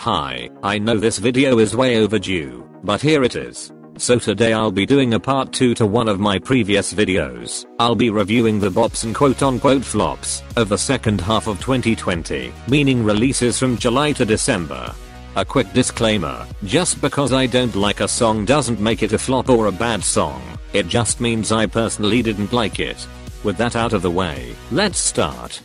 Hi, I know this video is way overdue, but here it is. So today I'll be doing a part 2 to one of my previous videos. I'll be reviewing the bops and quote-unquote flops of the second half of 2020, meaning releases from July to December. A quick disclaimer, just because I don't like a song doesn't make it a flop or a bad song, it just means I personally didn't like it. With that out of the way, let's start.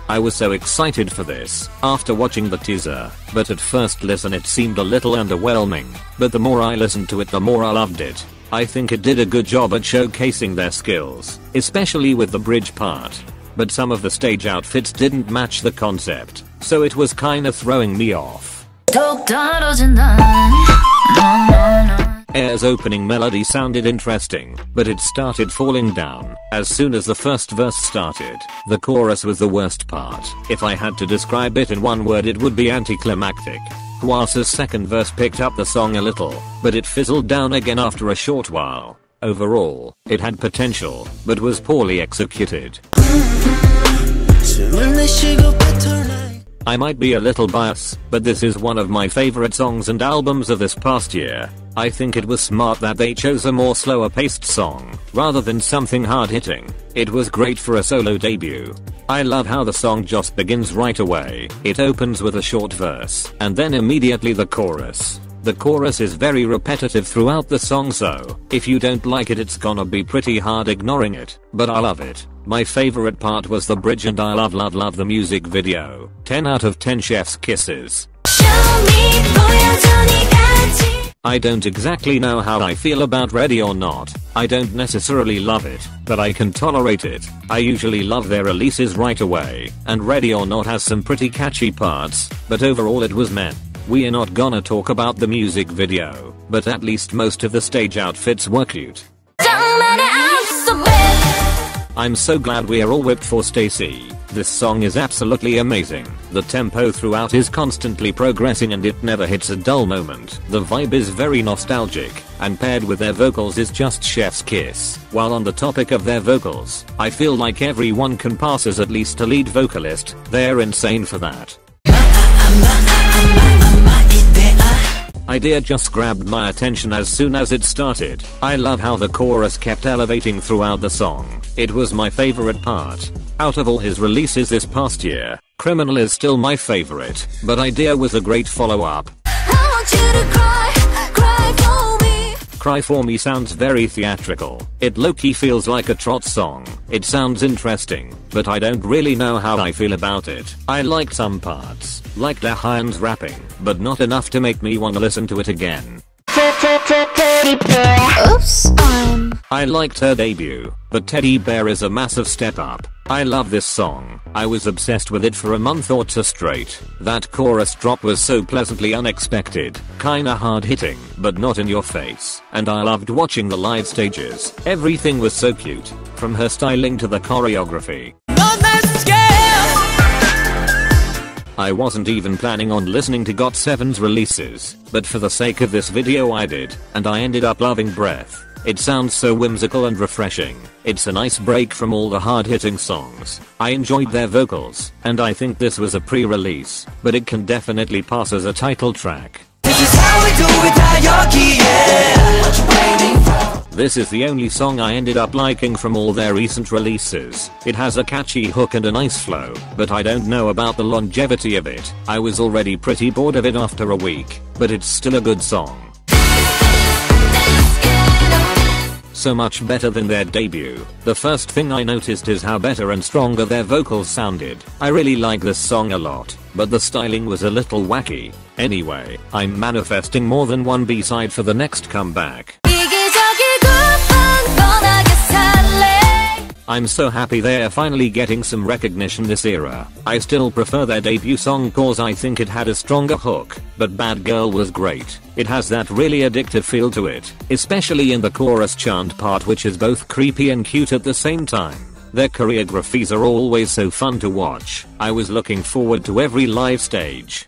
I was so excited for this after watching the teaser, but at first listen it seemed a little underwhelming, but the more I listened to it the more I loved it. I think it did a good job at showcasing their skills, especially with the bridge part. But some of the stage outfits didn't match the concept, so it was kinda throwing me off. Air's opening melody sounded interesting, but it started falling down as soon as the first verse started. The chorus was the worst part. If I had to describe it in one word it would be anticlimactic. Hwasa's second verse picked up the song a little, but it fizzled down again after a short while. Overall, it had potential, but was poorly executed. I might be a little biased, but this is one of my favorite songs and albums of this past year. I think it was smart that they chose a more slower paced song, rather than something hard hitting. It was great for a solo debut. I love how the song just begins right away. It opens with a short verse, and then immediately the chorus. The chorus is very repetitive throughout the song, so if you don't like it it's gonna be pretty hard ignoring it, but I love it. My favorite part was the bridge and I love the music video. 10 out of 10 chef's kisses. I don't exactly know how I feel about Ready or Not. I don't necessarily love it, but I can tolerate it. I usually love their releases right away, and Ready or Not has some pretty catchy parts, but overall it was meh. We are not gonna talk about the music video, but at least most of the stage outfits were cute. I'm so glad we are all whipped for Stacy. This song is absolutely amazing. The tempo throughout is constantly progressing and it never hits a dull moment. The vibe is very nostalgic, and paired with their vocals is just chef's kiss. While on the topic of their vocals, I feel like everyone can pass as at least a lead vocalist. They're insane for that. Idea just grabbed my attention as soon as it started. I love how the chorus kept elevating throughout the song. It was my favorite part. Out of all his releases this past year, Criminal is still my favorite, but Idea was a great follow-up. Cry For Me sounds very theatrical. It low-key feels like a trot song. It sounds interesting, but I don't really know how I feel about it. I liked some parts, like Dahyun's rapping, but not enough to make me want to listen to it again. Oops. I liked her debut, but Teddy Bear is a massive step up. I love this song. I was obsessed with it for a month or two straight. That chorus drop was so pleasantly unexpected, kinda hard hitting, but not in your face. And I loved watching the live stages. Everything was so cute, from her styling to the choreography. I wasn't even planning on listening to GOT7's releases, but for the sake of this video I did, and I ended up loving Breath. It sounds so whimsical and refreshing. It's a nice break from all the hard-hitting songs. I enjoyed their vocals, and I think this was a pre-release, but it can definitely pass as a title track. This is how we do it at Yogi, yeah. What you waiting for? This is the only song I ended up liking from all their recent releases. It has a catchy hook and a nice flow, but I don't know about the longevity of it. I was already pretty bored of it after a week, but it's still a good song. So much better than their debut. The first thing I noticed is how better and stronger their vocals sounded. I really like this song a lot, but the styling was a little wacky. Anyway, I'm manifesting more than one B-side for the next comeback. I'm so happy they are finally getting some recognition this era. I still prefer their debut song cause I think it had a stronger hook, but Bad Girl was great. It has that really addictive feel to it, especially in the chorus chant part which is both creepy and cute at the same time. Their choreographies are always so fun to watch. I was looking forward to every live stage.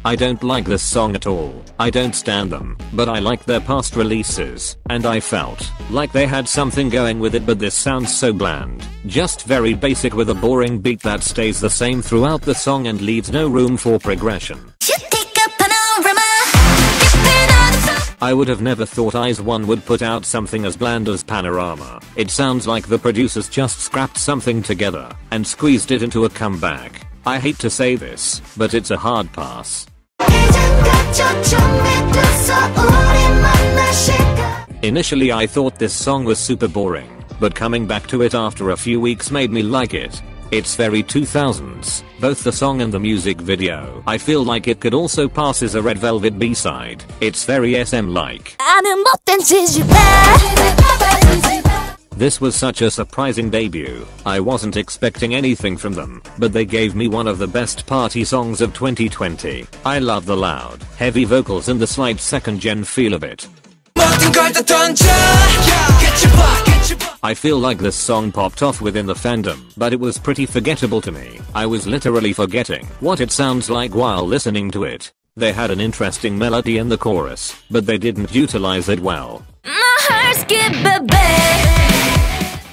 I don't like this song at all. I don't stand them, but I like their past releases, and I felt like they had something going with it, but this sounds so bland. Just very basic with a boring beat that stays the same throughout the song and leaves no room for progression. I would have never thought IZ*ONE would put out something as bland as Panorama. It sounds like the producers just scrapped something together and squeezed it into a comeback. I hate to say this, but it's a hard pass. Initially I thought this song was super boring, but coming back to it after a few weeks made me like it. It's very 2000s, both the song and the music video. I feel like it could also pass as a Red Velvet B-side. It's very SM-like. This was such a surprising debut. I wasn't expecting anything from them, but they gave me one of the best party songs of 2020. I love the loud, heavy vocals and the slight second-gen feel of it. I feel like this song popped off within the fandom, but it was pretty forgettable to me. I was literally forgetting what it sounds like while listening to it. They had an interesting melody in the chorus, but they didn't utilize it well.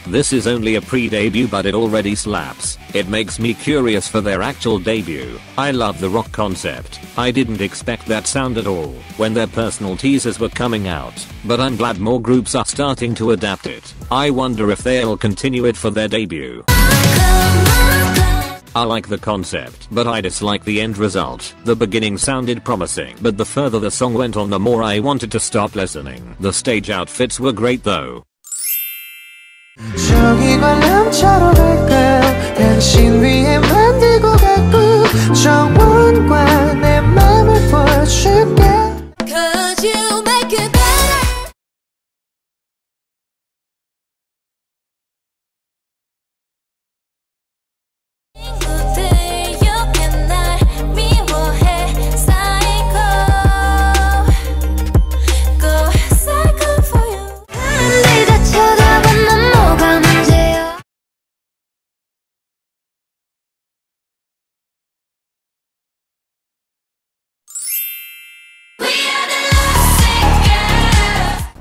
This is only a pre-debut, but it already slaps. It makes me curious for their actual debut. I love the rock concept. I didn't expect that sound at all when their personal teasers were coming out, but I'm glad more groups are starting to adapt it. I wonder if they'll continue it for their debut. I like the concept, but I dislike the end result. The beginning sounded promising, but the further the song went on, the more I wanted to stop listening. The stage outfits were great though. 저기 관람차로 갈까요? 당신 위해 만들고 가고 정원과 내 맘을 보여줄게. Cause you make it better.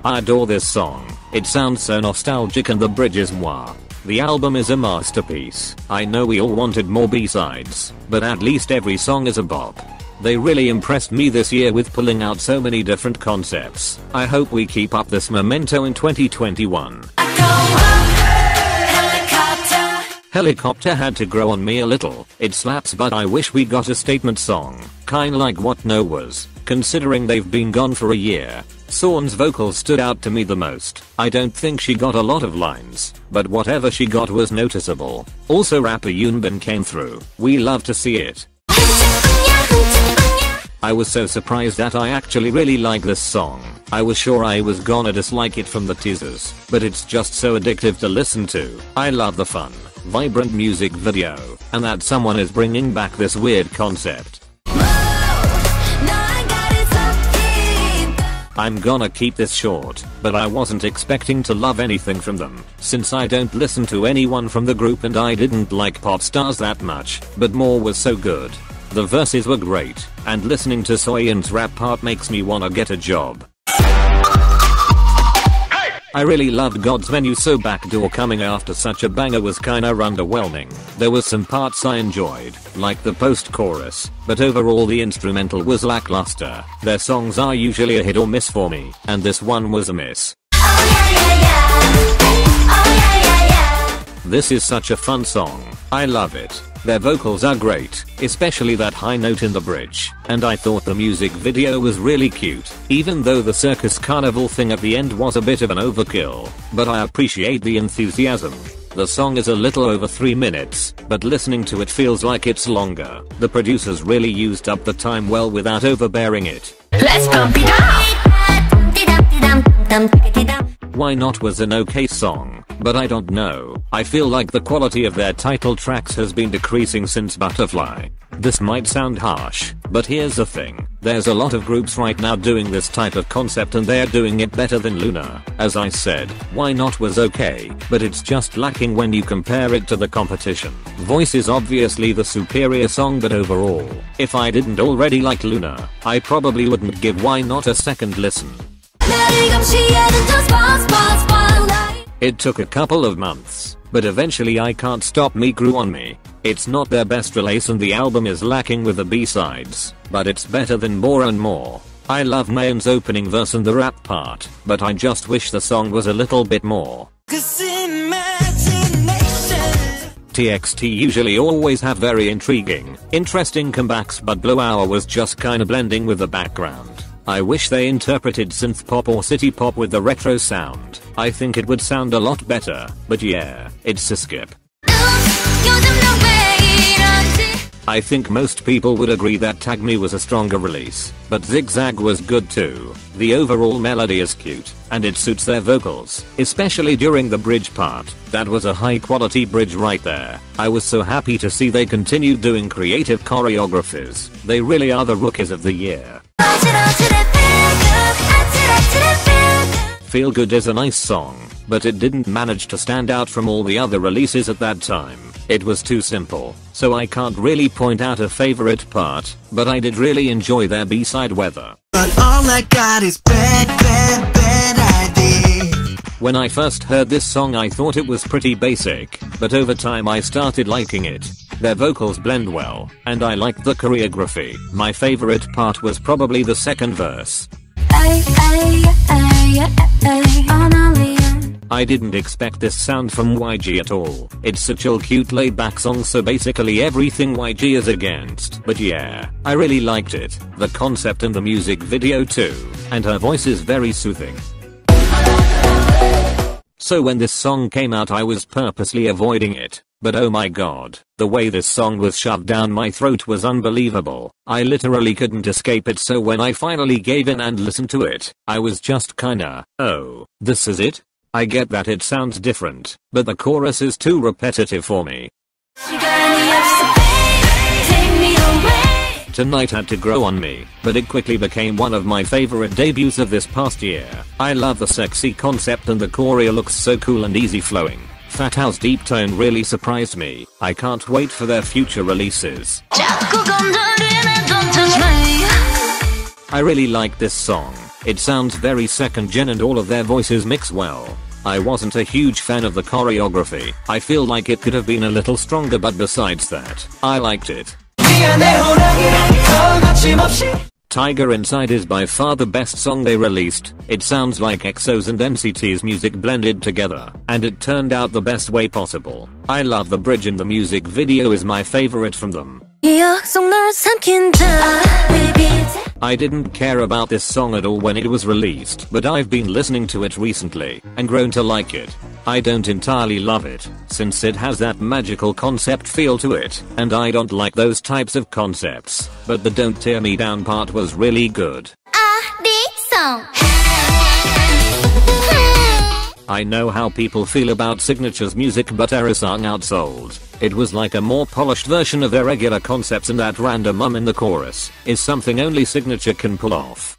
I adore this song. It sounds so nostalgic and the bridge is mwah. The album is a masterpiece. I know we all wanted more B-sides, but at least every song is a bop. They really impressed me this year with pulling out so many different concepts. I hope we keep up this memento in 2021. Helicopter had to grow on me a little. It slaps, but I wish we got a statement song, kinda like what No was, considering they've been gone for a year. Sawn's vocals stood out to me the most. I don't think she got a lot of lines, but whatever she got was noticeable. Also rapper Yoonbin came through. We love to see it. I was so surprised that I actually really like this song. I was sure I was gonna dislike it from the teasers, but it's just so addictive to listen to. I love the fun, vibrant music video, and that someone is bringing back this weird concept. I'm gonna keep this short, but I wasn't expecting to love anything from them, since I don't listen to anyone from the group and I didn't like pop stars that much, but More was so good. The verses were great, and listening to Soyeon's rap part makes me wanna get a job. I really loved God's Menu, so Backdoor coming after such a banger was kinda underwhelming. There was some parts I enjoyed, like the post-chorus, but overall the instrumental was lackluster. Their songs are usually a hit or miss for me, and this one was a miss. This is such a fun song. I love it. Their vocals are great, especially that high note in the bridge, and I thought the music video was really cute, even though the circus carnival thing at the end was a bit of an overkill, but I appreciate the enthusiasm. The song is a little over 3 minutes, but listening to it feels like it's longer. The producers really used up the time well without overbearing it. Let's pump it up! Why Not was an okay song, but I don't know. I feel like the quality of their title tracks has been decreasing since Butterfly. This might sound harsh, but here's the thing. There's a lot of groups right now doing this type of concept and they're doing it better than Luna. As I said, Why Not was okay, but it's just lacking when you compare it to the competition. Voice is obviously the superior song, but overall, if I didn't already like Luna, I probably wouldn't give Why Not a second listen. It took a couple of months, but eventually I Can't Stop Me grew on me. It's not their best release and the album is lacking with the B-sides, but it's better than More and More. I love Mayon's opening verse and the rap part, but I just wish the song was a little bit more. TXT usually always have very interesting comebacks, but Blue Hour was just kinda blending with the background. I wish they interpreted synth pop or city pop with the retro sound. I think it would sound a lot better, but yeah, it's a skip. I think most people would agree that Tag Me was a stronger release, but Zigzag was good too. The overall melody is cute, and it suits their vocals, especially during the bridge part. That was a high quality bridge right there. I was so happy to see they continued doing creative choreographies. They really are the rookies of the year. Feel Good is a nice song, but it didn't manage to stand out from all the other releases at that time. It was too simple, so I can't really point out a favorite part, but I did really enjoy their B-side Weather. But all I got is bad idea. When I first heard this song I thought it was pretty basic, but over time I started liking it. Their vocals blend well, and I liked the choreography. My favorite part was probably the second verse. I didn't expect this sound from YG at all. It's such a cute laid back song, so basically everything YG is against. But yeah, I really liked it. The concept and the music video too. And her voice is very soothing. So when this song came out I was purposely avoiding it. But oh my god, the way this song was shoved down my throat was unbelievable. I literally couldn't escape it, so when I finally gave in and listened to it, I was just kinda, oh, this is it? I get that it sounds different, but the chorus is too repetitive for me. Tonight had to grow on me, but it quickly became one of my favorite debuts of this past year. I love the sexy concept and the choreo looks so cool and easy flowing. Fat House deep tone really surprised me. I can't wait for their future releases. I really like this song. It sounds very second gen and all of their voices mix well. I wasn't a huge fan of the choreography. I feel like it could have been a little stronger, but besides that, I liked it. Tiger Inside is by far the best song they released. It sounds like EXO's and NCT's music blended together, and it turned out the best way possible. I love the bridge and the music video is my favorite from them. I didn't care about this song at all when it was released, but I've been listening to it recently and grown to like it. I don't entirely love it, since it has that magical concept feel to it, and I don't like those types of concepts, but the Don't Tear Me Down part was really good. I know how people feel about Signature's music, but Erasong outsold. It was like a more polished version of their regular concepts, and that random in the chorus is something only Signature can pull off.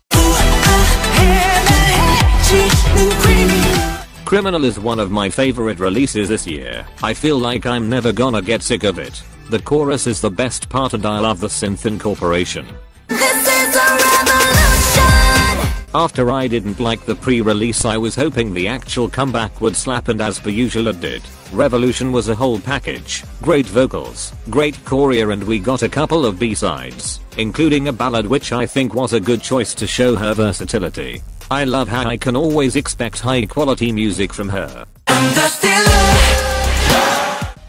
Criminal is one of my favorite releases this year. I feel like I'm never gonna get sick of it. The chorus is the best part and I love the synth incorporation. After I didn't like the pre-release, I was hoping the actual comeback would slap, and as per usual it did. Revolution was a whole package. Great vocals, great choreo, and we got a couple of B-sides, including a ballad which I think was a good choice to show her versatility. I love how I can always expect high quality music from her.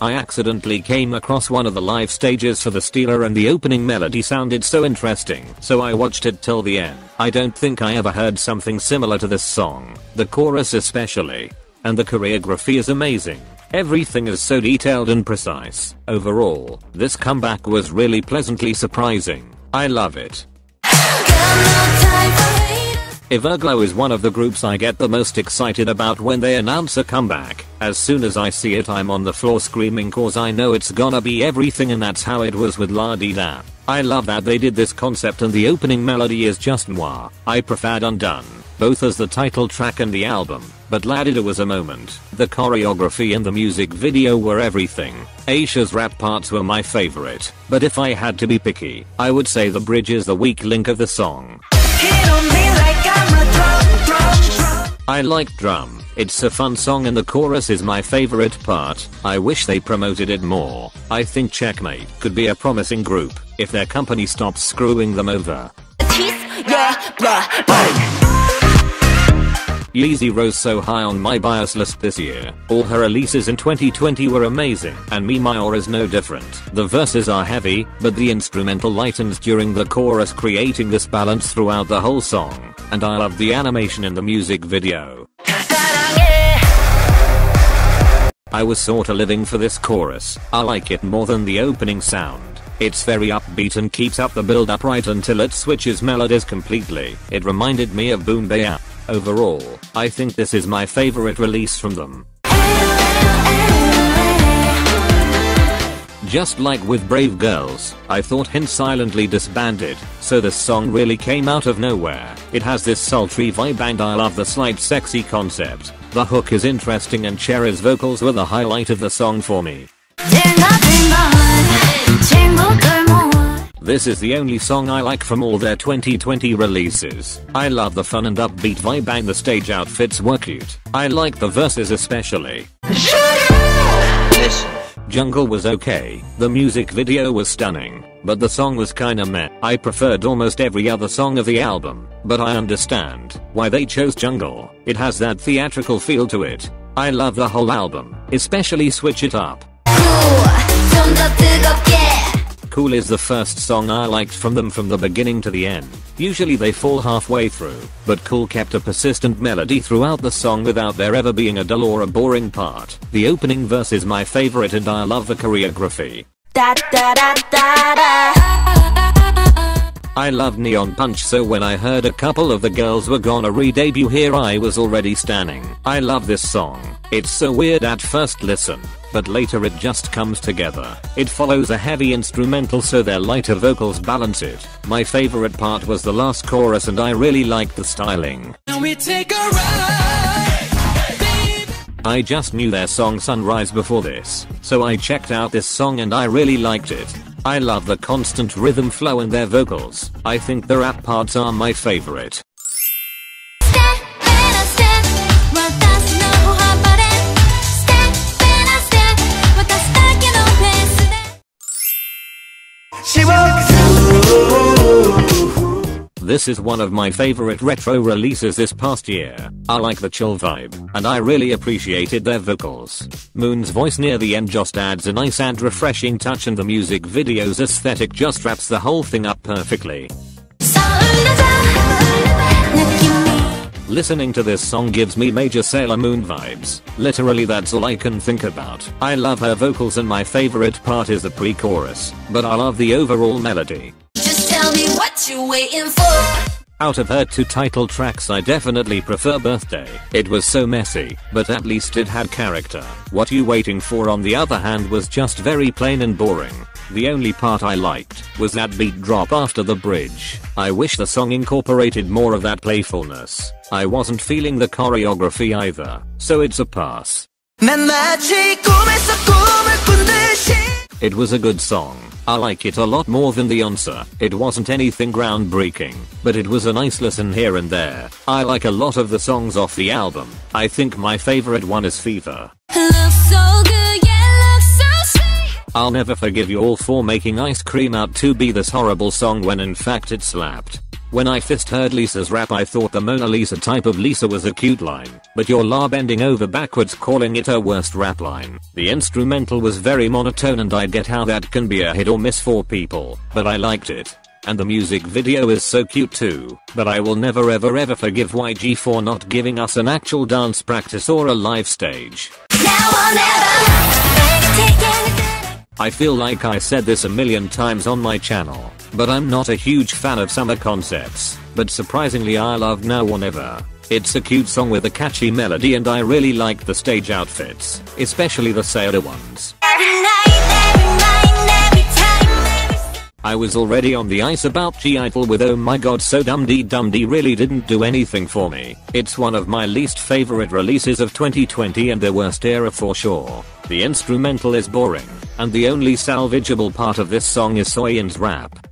I accidentally came across one of the live stages for the Stealer and the opening melody sounded so interesting, so I watched it till the end. I don't think I ever heard something similar to this song, the chorus especially. And the choreography is amazing. Everything is so detailed and precise. Overall, this comeback was really pleasantly surprising. I love it. Everglow is one of the groups I get the most excited about when they announce a comeback. As soon as I see it I'm on the floor screaming cause I know it's gonna be everything, and that's how it was with La Di Da. I love that they did this concept and the opening melody is just moi. I preferred Undone, both as the title track and the album, but La Di Da was a moment. The choreography and the music video were everything. Aisha's rap parts were my favorite, but if I had to be picky, I would say the bridge is the weak link of the song. I like Drum. It's a fun song and the chorus is my favorite part. I wish they promoted it more. I think Checkmate could be a promising group if their company stops screwing them over. Yeezy rose so high on my bias list this year. All her releases in 2020 were amazing, and Me Mayor is no different. The verses are heavy, but the instrumental lightens during the chorus, creating this balance throughout the whole song. And I love the animation in the music video. I was sorta living for this chorus. I like it more than the opening sound. It's very upbeat and keeps up the build up right until it switches melodies completely. It reminded me of Boom Baya. Overall, I think this is my favorite release from them. Just like with Brave Girls, I thought Hint silently disbanded, so this song really came out of nowhere. It has this sultry vibe and I love the slight sexy concept. The hook is interesting and Cherry's vocals were the highlight of the song for me. This is the only song I like from all their 2020 releases. I love the fun and upbeat vibe and the stage outfits were cute. I like the verses especially. Jungle was okay, the music video was stunning, but the song was kinda meh. I preferred almost every other song of the album, but I understand why they chose Jungle. It has that theatrical feel to it. I love the whole album, especially Switch It Up. Cool is the first song I liked from them from the beginning to the end. Usually they fall halfway through, but Cool kept a persistent melody throughout the song without there ever being a dull or a boring part. The opening verse is my favorite and I love the choreography. I love Neon Punch, so when I heard a couple of the girls were gonna re-debut here I was already standing. I love this song. It's so weird at first listen, but later it just comes together. It follows a heavy instrumental so their lighter vocals balance it. My favorite part was the last chorus and I really liked the styling. I just knew their song Sunrise before this, so I checked out this song and I really liked it. I love the constant rhythm flow and their vocals. I think the rap parts are my favorite. This is one of my favorite retro releases this past year. I like the chill vibe, and I really appreciated their vocals. Moon's voice near the end just adds a nice and refreshing touch, and the music video's aesthetic just wraps the whole thing up perfectly. Listening to this song gives me major Sailor Moon vibes. Literally that's all I can think about. I love her vocals and my favorite part is the pre-chorus, but I love the overall melody. Just tell me what you waiting for. Out of her two title tracks I definitely prefer Birthday. It was so messy, but at least it had character. What You Waiting For on the other hand was just very plain and boring. The only part I liked was that beat drop after the bridge. I wish the song incorporated more of that playfulness. I wasn't feeling the choreography either, so it's a pass. It was a good song. I like it a lot more than the answer. It wasn't anything groundbreaking, but it was a nice listen here and there. I like a lot of the songs off the album. I think my favorite one is Fever. I'll never forgive you all for making Ice Cream Out to be this horrible song when in fact it slapped. When I first heard Lisa's rap I thought the Mona Lisa type of Lisa was a cute line, but you're la bending over backwards calling it her worst rap line. The instrumental was very monotone and I get how that can be a hit or miss for people, but I liked it. And the music video is so cute too, but I will never ever forgive YG for not giving us an actual dance practice or a live stage. I feel like I said this a million times on my channel, but I'm not a huge fan of summer concepts, but surprisingly I love Now or Never. It's a cute song with a catchy melody and I really like the stage outfits, especially the Sayada ones. I was already on the ice about G-Idol with Oh My God So Dum Dee really didn't do anything for me. It's one of my least favorite releases of 2020 and the worst era for sure. The instrumental is boring, and the only salvageable part of this song is Soyeon's rap.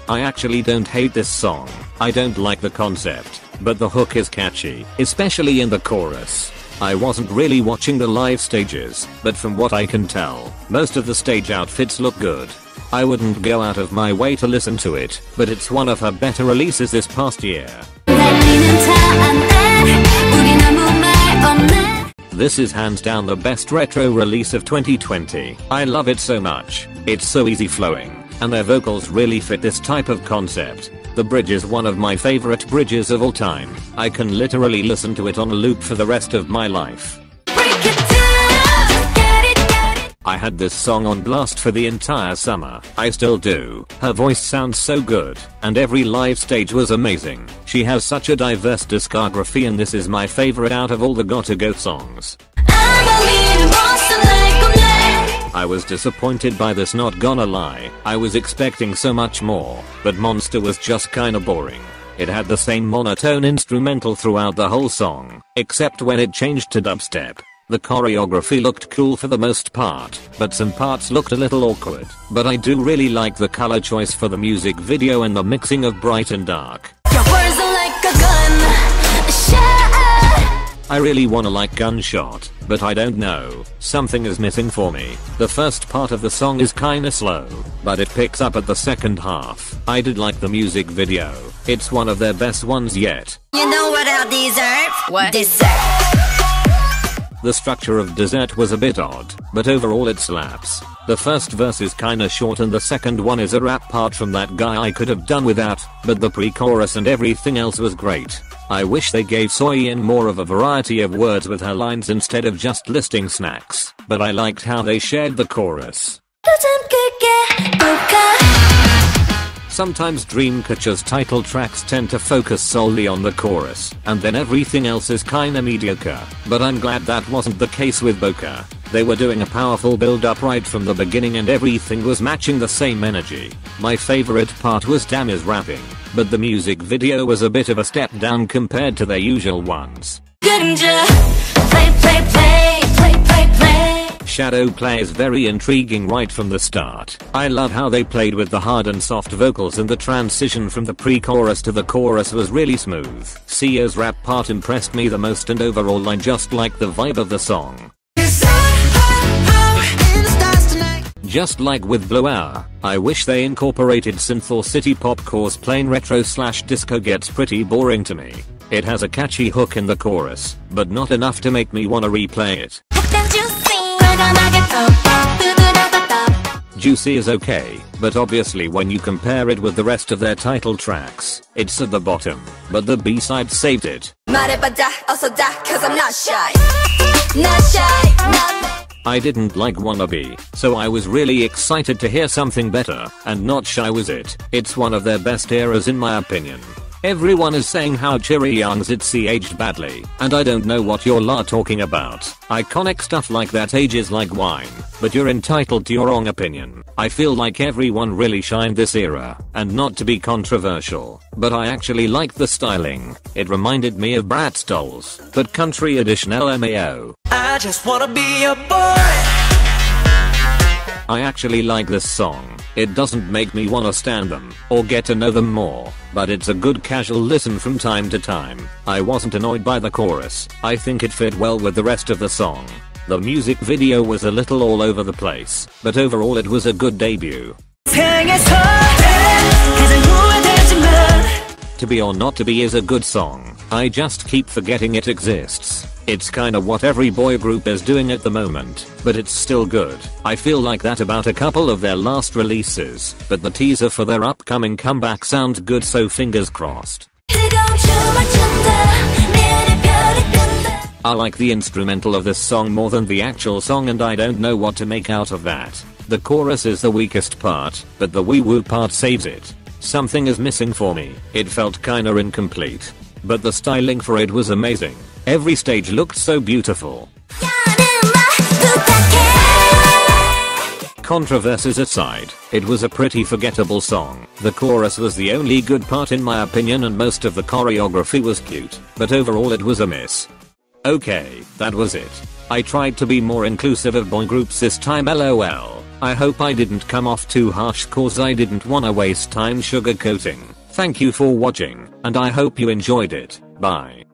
I actually don't hate this song. I don't like the concept, but the hook is catchy, especially in the chorus. I wasn't really watching the live stages, but from what I can tell, most of the stage outfits look good. I wouldn't go out of my way to listen to it, but it's one of her better releases this past year. This is hands down the best retro release of 2020. I love it so much. It's so easy flowing, and their vocals really fit this type of concept. The bridge is one of my favorite bridges of all time. I can literally listen to it on a loop for the rest of my life. I had this song on blast for the entire summer. I still do. Her voice sounds so good, and every live stage was amazing. She has such a diverse discography and this is my favorite out of all the Gotta Go songs. I was disappointed by this, not gonna lie. I was expecting so much more, but Monster was just kinda boring. It had the same monotone instrumental throughout the whole song, except when it changed to dubstep. The choreography looked cool for the most part, but some parts looked a little awkward. But I do really like the color choice for the music video and the mixing of bright and dark. Your words are like a gun. I really wanna like Gunshot, but I don't know. Something is missing for me. The first part of the song is kinda slow, but it picks up at the second half. I did like the music video. It's one of their best ones yet. You know what I deserve? What? Dessert. The structure of Dessert was a bit odd, but overall it slaps. The first verse is kinda short and the second one is a rap part from that guy I could have done without, but the pre-chorus and everything else was great. I wish they gave Soyeon more of a variety of words with her lines instead of just listing snacks, but I liked how they shared the chorus. Sometimes Dreamcatcher's title tracks tend to focus solely on the chorus, and then everything else is kinda mediocre, but I'm glad that wasn't the case with Boca. They were doing a powerful build up right from the beginning and everything was matching the same energy. My favorite part was Dammy's rapping, but the music video was a bit of a step down compared to their usual ones. Shadow Play is very intriguing right from the start. I love how they played with the hard and soft vocals and the transition from the pre-chorus to the chorus was really smooth. Sio's rap part impressed me the most and overall I just like the vibe of the song. Just like with Blue Hour, I wish they incorporated synth or city pop cause plain retro/disco gets pretty boring to me. It has a catchy hook in the chorus, but not enough to make me wanna replay it. Juicy is okay, but obviously when you compare it with the rest of their title tracks, it's at the bottom, but the B-side saved it. I didn't like Wannabe, so I was really excited to hear something better, and Not Shy was it. It's one of their best eras in my opinion. Everyone is saying how Cherry Young's Itzy aged badly, and I don't know what you're talking about. Iconic stuff like that ages like wine, but you're entitled to your own opinion. I feel like everyone really shined this era, and not to be controversial, but I actually liked the styling. It reminded me of Bratz dolls, but country edition LMAO. I just wanna be a boy. I actually like this song. It doesn't make me wanna stand them or get to know them more, but it's a good casual listen from time to time. I wasn't annoyed by the chorus. I think it fit well with the rest of the song. The music video was a little all over the place, but overall it was a good debut. To Be or Not to Be is a good song. I just keep forgetting it exists. It's kinda what every boy group is doing at the moment, but it's still good. I feel like that about a couple of their last releases, but the teaser for their upcoming comeback sounds good, so fingers crossed. I like the instrumental of this song more than the actual song and I don't know what to make out of that. The chorus is the weakest part, but the wee woo part saves it. Something is missing for me. It felt kinda incomplete. But the styling for it was amazing. Every stage looked so beautiful. Controversies aside, it was a pretty forgettable song. The chorus was the only good part in my opinion and most of the choreography was cute, but overall it was a miss. Okay, that was it. I tried to be more inclusive of boy groups this time lol. I hope I didn't come off too harsh cause I didn't wanna waste time sugarcoating. Thank you for watching, and I hope you enjoyed it. Bye.